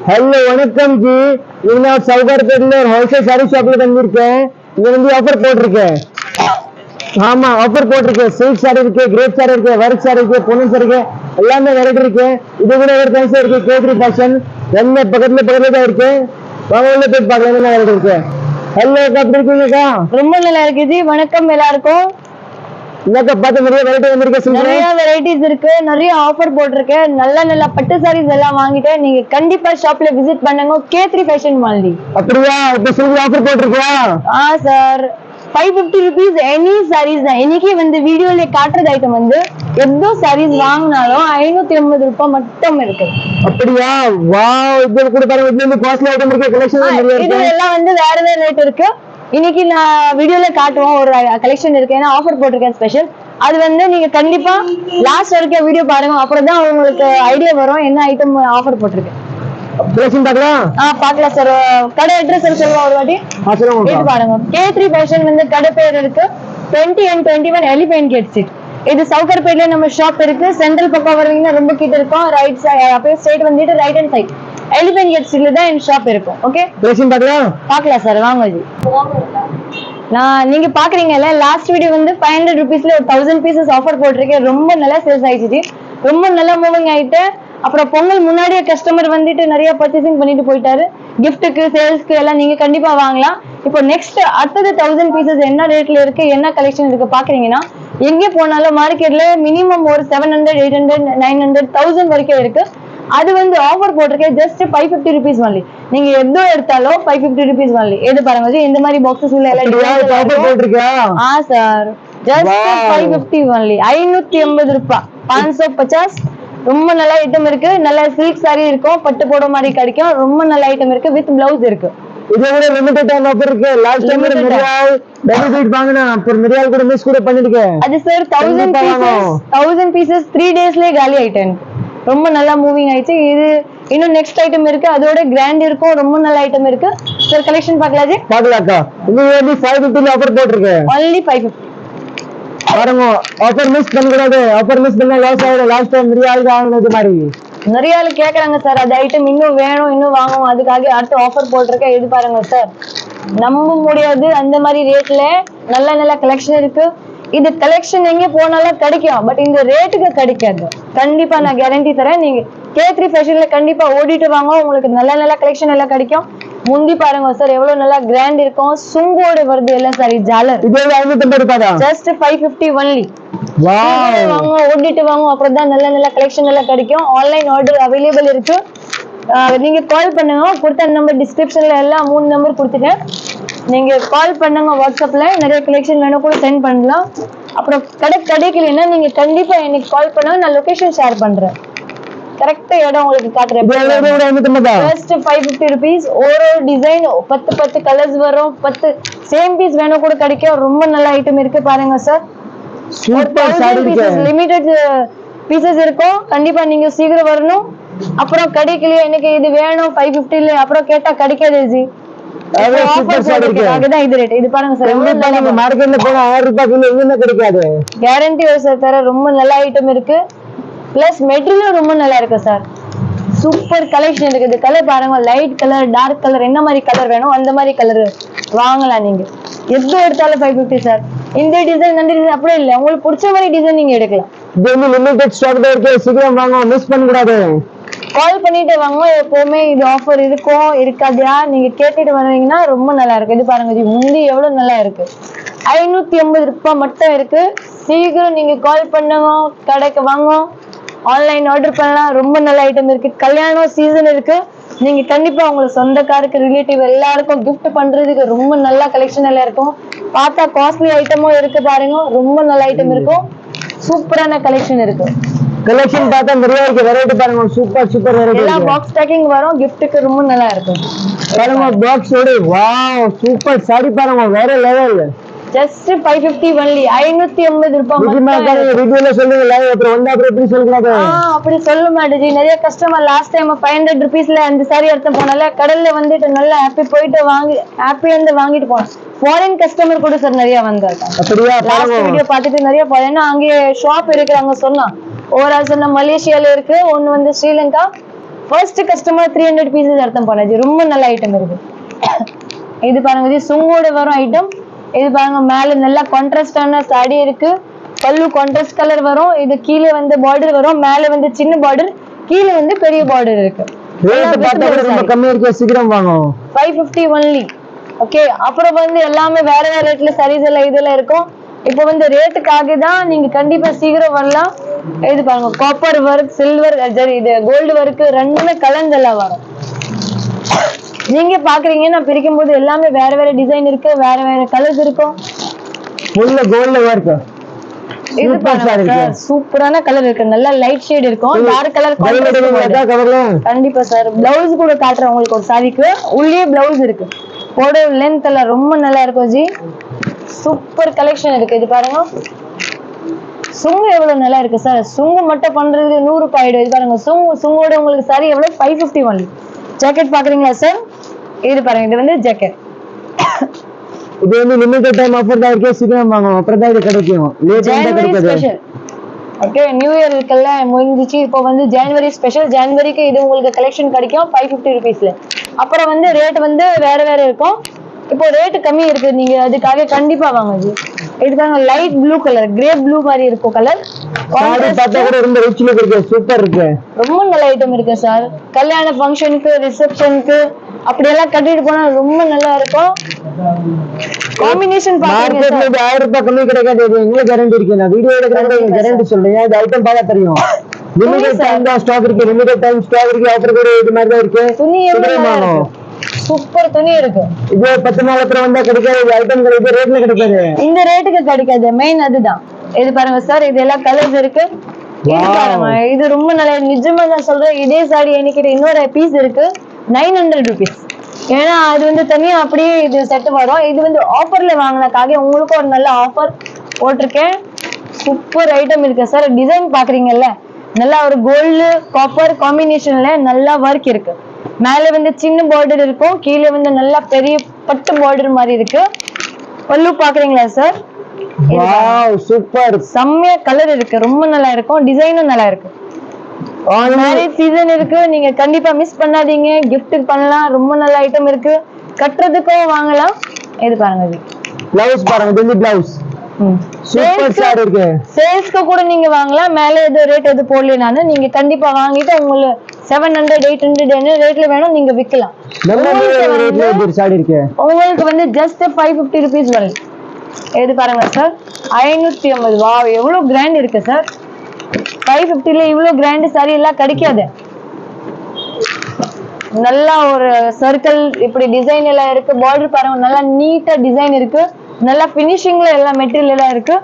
Hello वणक्कम जी इवना சவுகார்பேட்ல ஒரு wholesale sorry ஷாப்ல தங்கியிருக்கேன். இங்க வந்து ஆஃபர் போட்டிருக்கேன். ஆமா ஆஃபர் போட்டிருக்கேன். சில்க் சாரி இருக்கு, கிரேப் சாரி இருக்கு, ஒர்க் சாரி இருக்கு, பொன்னன் சாரி இருக்கு, எல்லாமே வெரைட்டி இருக்கு. இது கூட ஒரு கன்சே இருக்கு, கேத்ரி ஃபேஷன் என்ன பக்கத்துல தான் இருக்கு. வாங்க உள்ள போய் பார்க்கலாம் என்ன வெரைட்டி இருக்கு. ஹலோ எப்படி இருக்கீங்கக்கா? ரொம்ப நல்லா இருக்கு ஜி. வணக்கம் எல்லாருக்கும். என்னக்கா பார்த்து நிறைய வெரைட்டி வந்திருக்கு. நிறைய வெரைட்டிஸ் இருக்கு, நிறைய ஆஃபர் போட்டிருக்கு. நல்ல பட்டு சாரீஸ் எல்லாம் வாங்கிட்டு நீங்க கண்டிப்பா ஷாப்ல விசிட் பண்ணுங்க. Khetri fashion mall. அப்படியா? இப்ப சில்க் ஆஃபர் போட்டிருக்கா? சார் 550 rupees எனி சாரீஸ் தான். இன்னைக்கு வந்து வீடியோல காட்டுறது ஐட்டம் வந்து எவ்வளோ சாரீஸ் வாங்கினாலும் 550 ரூபாய் மட்டும் இருக்கு. அப்படியா? வாவ், இது கூட பாருங்க, இது காஸ்ட்லி ஐட்டம் இருக்கு, கலெக்ஷன் நிறைய இருக்கு. இது எல்லாம் வந்து வேற ரேட் இருக்கு. இன்னைக்கு நான் வீடியோல காட்டுவோம் ஒரு கலெக்ஷன் இருக்கு, ஏன்னா ஆஃபர் போட்டிருக்கேன் ஸ்பெஷல். அது வந்து நீங்க கண்டிப்பா லாஸ்ட் வரைக்கும் வீடியோ பாருங்க, அப்புறம் தான் உங்களுக்கு ஐடியா வரும் என்ன ஐட்டம் ஆஃபர் போட்டிருக்கு. கலெக்ஷன் பார்க்கலாம். பார்க்கலாம் சார். கடை அட்ரஸ் சொல்லுவா ஒரு வாட்டி இது பாருங்க. கேத்ரி ஃபேஷன் வந்து கடை பேர் இருக்கு 20 and 21 எலிஃபென்ட் கேட் ஸ்ட்ரீட். இது சவுகார்பேட்ல நம்ம ஷாப் இருக்கு. சென்ட்ரல் பக்கம் வருவீங்கன்னா ரொம்ப கிட்ட இருக்கும். ரைட் சைடு அப்படியே ஸ்ட்ரைட் வந்துட்டு right hand side elephant gate ஸ்ட்ரீட்ல தான் என் ஷாப் இருக்கும். ஓகே, பார்க்கலாம் சார். வாங்க ஜி. நீங்க பாக்குறீங்கல்ல, லாஸ்ட் வீடியோ வந்து 500 rupeesல 1000 pieces ஆஃபர் போட்டிருக்கேன். ரொம்ப நல்லா சேல்ஸ் ஆயிடுச்சு, ரொம்ப நல்லா மூவிங் ஆயிட்டு. அப்புறம் பொங்கல் முன்னாடியே கஸ்டமர் வந்துட்டு நிறைய பர்ச்சேசிங் பண்ணிட்டு போயிட்டாரு. கிஃப்ட்டுக்கு சேல்ஸ்க்கு எல்லாம் நீங்க கண்டிப்பா வாங்கலாம். இப்போ நெக்ஸ்ட் அடுத்தது 1000 pieces என்ன ரேட்ல இருக்கு, என்ன கலெக்ஷன் இருக்கு பாக்குறீங்கன்னா, எங்கே போனாலும் மார்க்கெட்ல மினிமம் ஒரு 700, 800, 900, 1000 வரைக்கும் இருக்கு. அது வந்து ஆஃபர் போட்டிருக்கேன் ஜஸ்ட் 550 rupees only. நீங்க எதோ எடுத்தாலும் 550 rupees only. எது பாருங்க, இந்த மாதிரி பாக்ஸஸ் உள்ள எல்லாம் சார் ஜஸ்ட் 550 only. 580 ரூபாய், 550. ரொம்ப நல்ல ஐட்டம் இருக்கு. நல்ல சில்க் சாரி இருக்கும், பட்டு போட மாதிரி கிடைக்கும். ரொம்ப நல்ல ஐட்டம் இருக்கு, வித் பிளவுஸ் இருக்கு. இது கூட லிமிட்டட் டைம் ஆஃபர் இருக்கு. லாஸ்ட் டைம் ரியால் டபுள் பீட் வாங்குனா அப்புறம் ரியால் கூட மிஸ் கூட பண்ணிருக்கேன். அது சார் 1000 pieces 3 daysலயே காலி ஆயிட்டேன். ரொம்ப நல்லா மூவிங் ஆயிடுச்சு. இது இன்னும் நெக்ஸ்ட் ஐட்டம் இருக்கு, அதோட கிராண்ட் இருக்கும். ரொம்ப நல்ல ஐட்டம் இருக்கு சார். கலெக்ஷன் பார்க்கலாஜி. பார்க்கலாம்க்கா. இது வந்து 550 ஆஃபர் போட்டுருக்கேன். only 550 பாருங்க. ஆஃபர் மிஸ் பண்ண கூடாது. ஆஃபர் மிஸ் பண்ணா லாஸ் ஆயிடும். லாஸ்ட் டைம் ரியால் வாங்குனது மாதிரி நிறைய ஆளு கேக்குறாங்க சார், அது ஐட்டம் இன்னும் வேணும், இன்னும் வாங்குவோம். அதுக்காக அடுத்த ஆஃபர் போட்டிருக்கேன். இது பாருங்க சார், நம்ப முடியாது அந்த மாதிரி ரேட்ல நல்ல கலெக்ஷன் இருக்கு. இது கலெக்ஷன் எங்க போனாலும் கிடைக்கும், பட் இந்த ரேட்டுக்கு கிடைக்காது. கண்டிப்பா நான் கேரண்டி தரேன். நீங்க கேத்ரி ஃபேஷன்ல கண்டிப்பா ஓடிட்டு வாங்க, உங்களுக்கு நல்ல கலெக்ஷன் எல்லாம் கிடைக்கும். முந்தி பாருங்க சார், எவ்வளவு நல்லா கிராண்ட் இருக்கும். சுங்கோட வருது எல்லாம் சாரி ஜாலர். Just 550 only. வாங்க, ஓடிட்டு வாங்க, அப்புறம் தான் நல்ல கலெக்ஷன் எல்லாம் கிடைக்கும். ஆன்லைன் ஆர்டர் அவைலபிள் இருக்கு. நீங்க கால் பண்ணுங்க. கொடுத்த நம்பர் டிஸ்கிரிப்ஷன்ல எல்லாம் 3 நம்பர் கொடுத்துட்டேன். நீங்க கால் பண்ணுங்க. வாட்ஸ்அப்ல நிறைய கலெக்ஷன் வேணும் கூட சென்ட் பண்ணலாம். அப்புறம் கிடைக்கலன்னா நீங்க கண்டிப்பா எனக்கு கால் பண்ணுங்க, நான் லொகேஷன் ஷேர் பண்றேன். கரெக்டா இடம் உங்களுக்கு காட்டுறேன். Just 550 rupees. ஒரு டிசைன் 10 கலர்ஸ் வரும். 10 சேம் பீஸ் வேணும் கூட கிடைக்கும். ரொம்ப நல்ல ஐட்டம் இருக்கு பாருங்க சார். லிமிடெட் பீசஸ் இருக்கும். கண்டிப்பா நீங்க சீக்கிரம் வரணும். அப்புறம் கிடைக்கலையே எனக்கு இது வேணும் 550ல அப்புறம் கேட்டா கிடைக்காது ஜி. இது பாருங்க சார், மார்க்கெட்ல போனா 1000 ரூபாய்க்கு எங்கேயுமே கிடைக்காது. கேரண்டி சார் தர. ரொம்ப நல்ல ஐட்டம் இருக்கு. பிளஸ் மெட்டீரியல் ரொம்ப நல்லா இருக்கு சார். சூப்பர் கலெக்ஷன் இருக்கு. இந்த கலர் பாருங்க, லைட் கலர், டார்க் கலர், என்ன மாதிரி கலர் வேணும் அந்த மாதிரி கலர் வாங்கலாம். நீங்க எது எடுத்தாலும் 550 சார். இந்த டிசைன் அந்த டிசைன் அப்படியே இல்லை, உங்களுக்கு பிடிச்ச மாதிரி டிசைன் நீங்க எடுக்கலாம். இது வந்து லிமிடெட் ஸ்டாக் தான் இருக்கு. சீக்கிரம் வாங்க, மிஸ் பண்ண கூடாது. கால் பண்ணிட்டு வாங்க. எப்பவுமே இது ஆஃபர் இருக்கும் இருக்காதியா நீங்க கேட்டுட்டு வருவீங்கன்னா ரொம்ப நல்லா இருக்கு. இது பாருங்க ஜி, முந்தி எவ்வளவு நல்லா இருக்கு. 580 ரூபாய் மட்டும் இருக்கு. சீக்கிரம் நீங்க கால் பண்ணுங்க, கடைக்கு வாங்க, ஆன்லைன் ஆர்டர் பண்ணலாம். ரொம்ப நல்ல ஐட்டம் இருக்கு. கல்யாணம் சீசன் இருக்கு. நீங்க கண்டிப்பா உங்களுக்கு சொந்தக்காருக்கு, ரிலேட்டிவ் எல்லாருக்கும் கிஃப்ட் பண்றதுக்கு ரொம்ப நல்ல கலெக்ஷன் எல்லாம் இருக்கும். பார்த்தா காஸ்ட்லி ஐட்டமும் இருக்கு பாருங்க. ரொம்ப நல்ல ஐட்டம் இருக்கும். சூப்பரான கலெக்ஷன் இருக்கு. கலெக்ஷன் பார்த்தா நிறைய இருக்கு. வெரைட்டி பாருங்க, சூப்பர் வெரைட்டி. எல்லாம் பாக்ஸ் பேக்கிங் வரும். கிஃப்ட்டுக்கு ரொம்ப நல்லா இருக்கும் பாருங்க. பாக்ஸ் ஓடி வாவ், சூப்பர் சாரி பாருங்க, வேற லெவல். Just 550 only. 580 ரூபாய் வீடியோல சொல்லுங்க. அப்புறம் வந்தா அப்புறம் எப்படி சொல்றாங்க? அப்படி சொல்ல மாட்டேஜி. நிறைய கஸ்டமர் லாஸ்ட் டைம் 500 rupeesல அந்த சாரி எடுத்து போனால கடல்ல வந்துட்டு நல்லா ஹாப்பி போயிட்டு ஹாப்பியா இருந்து வாங்கிட்டு போனோம். ஃபாரின் கஸ்டமர் கூட சார் நிறைய வந்தாங்க. அப்படியா? லாஸ்ட் வீடியோ பார்த்துட்டு நிறைய ஃபாரின் அங்கே ஷாப் இருக்கு. அங்க சொன்னா ஓவரால் சொன்ன மலேசியால இருக்கு, ஒன்னு வந்து ஸ்ரீலங்கா, ஃபர்ஸ்ட் கஸ்டமர் 300 பீசஸ் அர்த்தம் பண்ணாச்சு. ரொம்ப நல்ல ஐட்டம் இருக்கு. இது பாருங்க ஜி, சுங்கோட வரும் ஐட்டம். இது பாருங்க மேல நல்லா கான்ட்ராஸ்டான சாடி இருக்கு. பல்லு கான்ட்ராஸ்ட் கலர் வரும். இது கீழே வந்து பார்டர் வரும். மேல வந்து சின்ன பார்டர், கீழே வந்து பெரிய பார்டர் இருக்கு. ரேட் பார்த்தா கூட ரொம்ப கம்மியா இருக்கு, சீக்கிரம் வாங்க. 550 ஒன்லி. ஓகே, அப்புறம் வந்து எல்லாமே வேற வேற ரேட்ல சாரீஸ் எல்லாம் இதெல்லாம் இருக்கும். இப்போ வந்து ரேட்டுக்காக தான் நீங்க கண்டிப்பா சீக்கிரம் வரலாம். இது பாருங்க காப்பர் ஒர்க், சில்வர், இது கோல்டு ஒர்க் ரெண்டுமே கலந்தெல்லாம் வரும். நீங்க பாக்குறீங்க நான் பிரிக்கும் போது எல்லாமே வேற வேற டிசைன் இருக்கு, வேற வேற கலர்ஸ் இருக்கும். ஃபுல்ல கோல்ட்ல ஒர்க். இது பாருங்க சூப்பரான கலர் இருக்கு. நல்ல லைட் ஷேட் இருக்கும். டார்க் கலர் கண்டிப்பா சார். பிளவுஸ் கூட காட்டுறேன் உங்களுக்கு. ஒரு சாரிக்கு உள்ளே பிளவுஸ் இருக்கு. போட லென்த் எல்லாம் ரொம்ப நல்லா இருக்கும் ஜி. சூப்பர் கலெக்ஷன் இருக்கு. இது பாருங்க சுங்கு எவ்வளவு நல்லா இருக்கு சார். சுங்கு மட்டும் பண்றதுக்கு 100 ரூபாய் ஆயிடும். இது பாருங்க சுங்கோட உங்களுக்கு சாரி எவ்வளவு 550 ஒன்லி. ஜாக்கெட் பாக்குறீங்களா சார்? இது பாருங்க, இது வந்து ஜாக்கெட். இது வந்து லிமிட்டட் டைம் ஆஃபர் தான் இருக்கு, சீக்கிரம் வாங்க, அப்புறம் தான் இது கிடைக்கும். ஜனவரி ஸ்பெஷல். ஓகே, நியூ இயர் இருக்குல்ல முடிஞ்சிச்சு. இப்போ வந்து ஜனவரி ஸ்பெஷல். ஜனவரிக்கு இது உங்களுக்கு கலெக்ஷன் கிடைக்கும் 550 ருபீஸ்ல. அப்புறம் வந்து ரேட் வந்து வேற வேற இருக்கும். இப்போ ரேட் கம்மி இருக்கு, நீங்க அதுக்காக கண்டிப்பா வாங்க ஜி. இதுக்காக light blue colour, grey blue மாதிரி இருக்கும் கலர். சாரி பார்த்தா கூட ரொம்ப ரிச் லுக் இருக்கு, சூப்பர் இருக்கு. ரொம்ப நல்ல ஐட்டம் இருக்கு சார். கல்யாண ஃபங்க்ஷனுக்கு, ரிசப்ஷனுக்கு அப்படியெல்லாம் கட்டிட்டு போனா ரொம்ப நல்லா இருக்கும். காம்பினேஷன் பாருங்க சார். மார்க்கெட்ல 1000 ரூபாய் கம்மி கிடைக்காது. இது எங்க கேரண்டி இருக்கு? நான் வீடியோ எடுக்கறேன், கேரண்டி சொல்றேன். இந்த ஐட்டம் பார்த்தா தெரியும். லிமிட்டட் டைம் தான் ஸ்டாக் இருக்கு, லிமிட்டட் டைம் ஸ்டாக் இருக்கு. ஆஃபர் கூட இது மாதிரி தான் இருக்கு. துணி எவ்வளவு சூப்பர் துணி இருக்கு. இது 10 நாள் அப்புறம் வந்தா கிடைக்காது. ஐட்டம் கிடைக்காது, ரேட்ல கிடைக்காது. இந்த ரேட்டுக்கு கிடைக்காது, மெயின் அதுதான். இது பாருங்க சார், இது எல்லாம் கலர்ஸ் இருக்கு. இது பாருங்க, இது ரொம்ப நல்ல. நிஜமா நான் சொல்றேன், இதே சாரி என்கிட்ட இன்னொரு பீஸ் இருக்கு 900 ருபீஸ். ஏன்னா அது வந்து தனியா அப்படியே இது செட் வரும். இது வந்து ஆஃபர்ல வாங்கினக்காக உங்களுக்கு ஒரு நல்ல ஆஃபர் போட்டிருக்கேன். சூப்பர் ஐட்டம் இருக்கு சார். டிசைன் பாக்குறீங்கல்ல, நல்லா ஒரு கோல்டு காப்பர் காம்பினேஷன்ல நல்லா ஒர்க் இருக்கு. மேல வந்து சின்ன பார்டர் இருக்கும், கீழே வந்து நல்லா பெரிய பட்டு பார்டர் மாதிரி இருக்கு. பல்லு பாக்குறீங்களா சார்? Wow, super. செம்மையா கலர் இருக்கு, ரொம்ப நல்லா இருக்கும். டிசைனும் நல்லா இருக்கு. மேரேஜ் சீசன் இருக்கு, நீங்க கண்டிப்பா மிஸ் பண்ணாதீங்க. gift பண்ணலாம். ரொம்ப நல்ல ஐட்டம் இருக்கு, கட்டுறதுக்கும் வாங்கலாம். இது பாருங்க, இது பிளவுஸ் பாருங்க, இது பிளவுஸ் சூப்பர் சாரி இருக்கு. சேல்ஸ்க்கு கூட நீங்க வாங்கலாம். மேல எது ரேட் எது போடல, நானு நீங்க கண்டிப்பா வாங்கிட்டு உங்களுக்கு 700 800 என்ன ரேட்ல வேணும் நீங்க விக்கலாம். உங்களுக்கு வந்து ஜஸ்ட் 550 ருபீஸ் வரும். இது பாருங்க சார், 550. வா, எவ்வளவு கிராண்ட் இருக்கு சார். 550ல இவ்வளவு கிராண்ட் சாரி எல்லாம் கிடைக்காது. நல்லா ஒரு சர்க்கிள் இப்படி டிசைன் எல்லாம் இருக்கு. பார்டர் பாருங்க, நல்லா நீட்டா டிசைன் இருக்கு. நல்லா பினிஷிங்ல எல்லாம் மெட்டீரியல் எல்லாம் இருக்கு.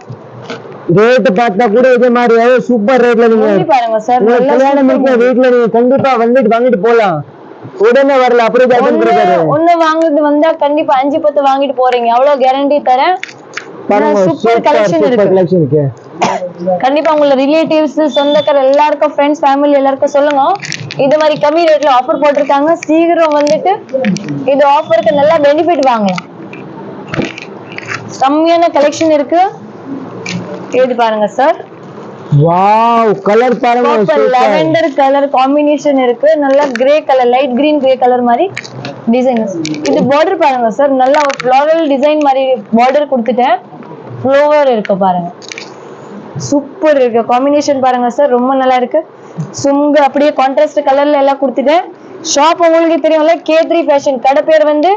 ரேட் பார்த்தா கூட இதே மாதிரி சூப்பர் ரேட்ல நீங்க பாருங்க சார். கல்யாணம் வீட்ல நீங்க கண்டிப்பா வாங்கிட்டு போலாம். உடனே வரல, அப்படியே ஒண்ணு வாங்கிட்டு வந்தா கண்டிப்பா 5 10 வாங்கிட்டு போறீங்க, அவ்வளவு கேரண்டி தரேன். சூப்பர் கலெக்ஷன் இருக்கு. கண்டிப்பா உங்களோட ரிலேட்டிவ்ஸ், சொந்தக்கார எல்லாருக்கும், ஃப்ரெண்ட்ஸ், ஃபேமிலி எல்லாருக்கும் சொல்லுங்க. இது மாதிரி கம்மி ரேட்ல ஆஃபர் போட்டிருக்காங்க. சீக்கிரம் வந்துட்டு இது ஆஃபருக்கு நல்லா பெனிஃபிட் வாங்கலாம். செம்மையான கலெக்ஷன் இருக்கு. இது பாருங்க சார். வாவ், கலர் பாருங்க, லாவெண்டர் கலர் காம்பினேஷன் இருக்கு. நல்ல grey colour, light green grey colour மாதிரி டிசைன். இது பார்டர் பாருங்க சார், நல்ல ஃப்ளோரல் டிசைன் மாதிரி பார்டர் கொடுத்துட்டேன். ஃப்ளோவர் இருக்கு பாருங்க, சூப்பர் இருக்கு. காம்பினேஷன் பாருங்க சார், ரொம்ப நல்லா இருக்கு. சுங்கு அப்படியே கான்ட்ராஸ்ட் கலர்ல எல்லாம் கொடுத்துட்டேன். ஷாப் உங்களுக்கு தெரியும்ல, K3 ஃபேஷன். கடை பேர் வந்து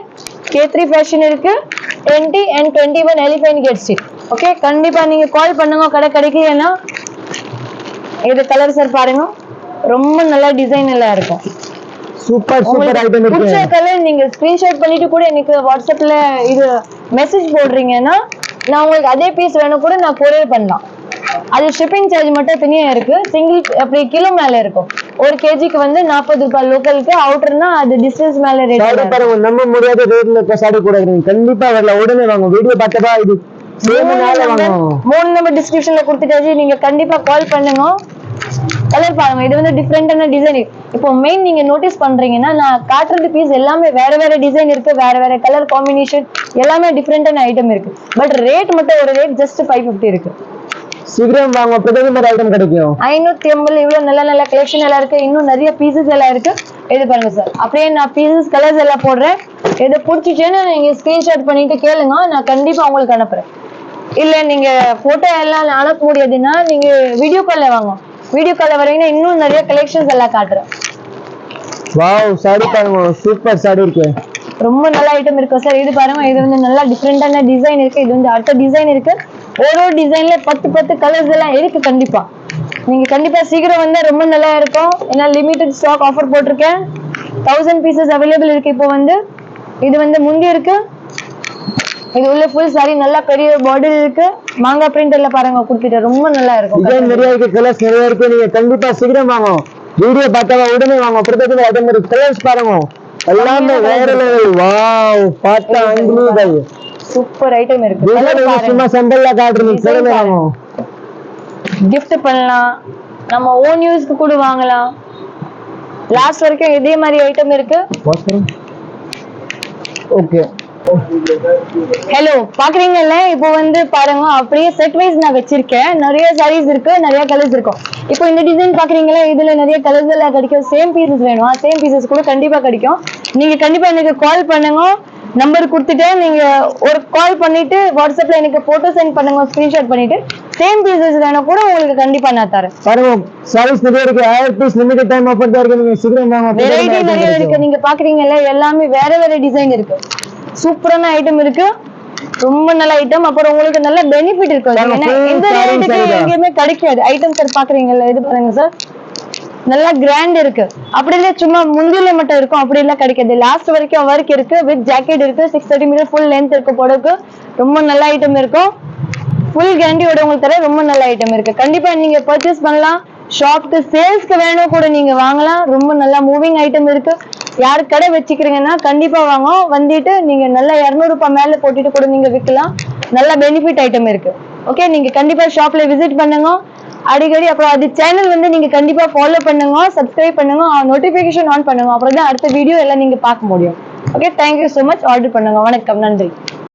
K3 ஃபேஷன் இருக்கு. 20 and 21 elephant gate street. Okay, கண்டிப்பா நீங்க கால் பண்ணுங்க. கடை கிடைக்கலன்னா இது கலர் சார் பாருங்க, ரொம்ப நல்ல டிசைன் எல்லாம் இருக்கும். சூப்பர் சூப்பர் ஐட்டம் இருக்கு. பிடிச்ச கலர் நீங்க ஸ்கிரீன்ஷாட் பண்ணிட்டு கூட எனக்கு வாட்ஸ்அப்ல இது மெசேஜ் போடுறீங்கன்னா நான் உங்களுக்கு அதே பீஸ் வேணும் கூட நான் கொரியர் பண்ணலாம். அது ஷிப்பிங் சார்ஜ் மட்டும் தனியா இருக்கு. சிங்கிள் அப்படி கிலோ மேல இருக்கும். 1 kgக்கு வந்து 40 ரூபாய் லோக்கலுக்கு, அவுட்டர்னா அது டிஸ்டன்ஸ் மேல ரேட். சாரி பாருங்க, நம்ப முடியாத ரேட்ல இருக்க சாரி கூட கண்டிப்பா வரல. உடனே வாங்க, வீடியோ பார்த்தா இது 3 நம்பர் டிஸ்கிரிப்ஷன்ல கொடுத்துட்டாச்சு. நீங்க கண்டிப்பா கால் பண்ணுங்க. கலர் பாருங்க, இது வந்து டிஃபரெண்டான டிசைன். இப்போ மெயின் நீங்க நோட்டீஸ் பண்றீங்கன்னா நான் காட்டுறது பீஸ் எல்லாமே வேற வேற டிசைன் இருக்கு, வேற வேற கலர் காம்பினேஷன் எல்லாமே டிஃபரெண்டான ஐட்டம் இருக்கு. பட் ரேட் மட்டும் ஒரு ரேட் ஜஸ்ட் 550 இருக்கு. சீக்கிரம் வாங்க, அப்பதான் இந்த மாதிரி ஐட்டம் கிடைக்கும். 550 இவ்வளவு நல்ல நல்ல கலெக்ஷன் எல்லாம் இருக்கு. இன்னும் நிறைய பீசஸ் எல்லாம் இருக்கு. இது பாருங்க சார். அப்படியே நான் பீசஸ் கலர்ஸ் எல்லாம் போடுறேன். எது பிடிச்சிச்சுன்னு நீங்க ஸ்கிரீன்ஷாட் பண்ணிட்டு கேளுங்க, நான் கண்டிப்பா உங்களுக்கு அனுப்புறேன். இல்ல நீங்க போட்டோ எல்லாம் அனுப்ப முடியாதுன்னா நீங்க வீடியோ கால்ல வாங்க. வீடியோ கால்ல வரீங்கன்னா இன்னும் நிறைய கலெக்ஷன்ஸ் எல்லாம் காட்டுறேன். வாவ், சாரி பாருங்க, சூப்பர் சாரி இருக்கு. ரொம்ப நல்ல ஐட்டம் இருக்கு சார். இது பாருங்க, இது வந்து நல்லா டிஃப்ரெண்டான டிசைன் இருக்கு. இது வந்து அடுத்த டிசைன் இருக்கு. ஒரு டிசைன்ல 10 கலர்ஸ் எல்லாம் இருக்கு. கண்டிப்பா நீங்க கண்டிப்பா சீக்கிரம் வந்தா ரொம்ப நல்லா இருக்கும். ஏன்னா லிமிடெட் ஸ்டாக் ஆஃபர் போட்டிருக்கேன். 1000 பீசஸ் அவைலபிள் இருக்கு. இப்போ வந்து இது வந்து முந்தி இருக்கு. இது உள்ள ஃபுல் சாரி நல்லா பெரிய பார்டர் இருக்கு. மாங்காய் பிரிண்டர்ல பாருங்க கொடுத்துட்டு ரொம்ப நல்லா இருக்கும். டிசைன் நிறைய இருக்கு, கலர்ஸ் நிறைய இருக்கு. நீங்க கண்டிப்பா சீக்கிரம் வாங்க. வீடியோ பார்த்தாவா உடனே வாங்க. அப்புறத்துல அதே மாதிரி கலர்ஸ் பாருங்க, எல்லாமே வேற லெவல். வாவ், பார்த்தா அன்பிலீவபிள். சூப்பர் ஐட்டம் இருக்கு. சும்மா செம்பல்ல காட்டுறீங்க, கலர் வாங்க. gift பண்ணலாம், நம்ம ஓன் யூஸ்க்கு கூட வாங்கலாம். லாஸ்ட் வரைக்கும் இதே மாதிரி ஐட்டம் இருக்கு. ஓகே, ஹலோ பாக்குறீங்கல்ல, இப்போ வந்து பாருங்க அப்படியே செட் வைஸ் நான் வச்சிருக்கேன். நிறைய சாரீஸ் இருக்கு, நிறைய கலர்ஸ் இருக்கும். இப்போ இந்த டிசைன் பாக்குறீங்களா, இதுல நிறைய கலர்ஸ் எல்லாம் கிடைக்கும். சேம் பீசஸ் வேணும், சேம் பீசஸ் கூட கண்டிப்பா கிடைக்கும். நீங்க கண்டிப்பா எனக்கு கால் பண்ணுங்க. நம்பர் கொடுத்துட்டேன். நீங்க ஒரு கால் பண்ணிட்டு வாட்ஸ்அப்ல எனக்கு போட்டோ சென்ட் பண்ணுங்க, ஸ்கிரீன்ஷாட் பண்ணிட்டு. சேம் பீசஸ் வேணும் கூட உங்களுக்கு கண்டிப்பா நான் தரேன். பாருங்க, சாரீஸ் நிறைய இருக்கு. 1000 பீஸ் லிமிடெட் டைம் ஆஃபர் தான் இருக்கு. நீங்க சீக்கிரம் வாங்க. வெரைட்டி நிறைய இருக்கு. நீங்க பாக்குறீங்கல்ல, எல்லாமே வேற வேற டிசைன் இருக்கு. சூப்பரான ஐட்டம் இருக்கு. ரொம்ப நல்ல ஐட்டம். அப்புறம் உங்களுக்கு நல்ல பெனிஃபிட் இருக்கு. ஏன்னா இந்த ரேட்டுக்கு எங்கேயுமே கிடைக்காது. ஐட்டம் சார் பாக்குறீங்கல்ல, இது பாருங்க சார், நல்லா கிராண்ட் இருக்கு. அப்படி இல்ல சும்மா முந்தில மட்டும் இருக்கும், அப்படி எல்லாம் கிடைக்காது. லாஸ்ட் வரைக்கும் ஒர்க் இருக்கு, வித் ஜாக்கெட் இருக்கு. 630 மீட்டர் ஃபுல் லென்த் இருக்கு போடுக்கு. ரொம்ப நல்ல ஐட்டம் இருக்கும். ஃபுல் கேரண்டியோட உங்களுக்கு தர ரொம்ப நல்ல ஐட்டம் இருக்கு. கண்டிப்பா நீங்க பர்ச்சேஸ் பண்ணலாம். ஷாப்க்கு சேல்ஸ்க்கு வேணும் கூட நீங்க வாங்கலாம். ரொம்ப நல்ல மூவிங் ஐட்டம் இருக்கு. யாரு கடை வச்சுக்கிறீங்கன்னா கண்டிப்பா வாங்க. வந்துட்டு நீங்க நல்லா 200 ரூபாய் மேல போட்டுட்டு கூட நீங்க விற்கலாம். நல்ல பெனிஃபிட் ஐட்டம் இருக்கு. ஓகே, நீங்க கண்டிப்பா ஷாப்ல விசிட் பண்ணுங்க அடிக்கடி. அப்புறம் அது சேனல் வந்து நீங்க கண்டிப்பா ஃபாலோ பண்ணுங்க, சப்ஸ்கிரைப் பண்ணுங்க, நோட்டிபிகேஷன் ஆன் பண்ணுங்க. அப்புறம் தான் அடுத்த வீடியோ எல்லாம் நீங்க பார்க்க முடியும். Okay, thank you so much. Order பண்ணுங்க. வணக்கம், நன்றி.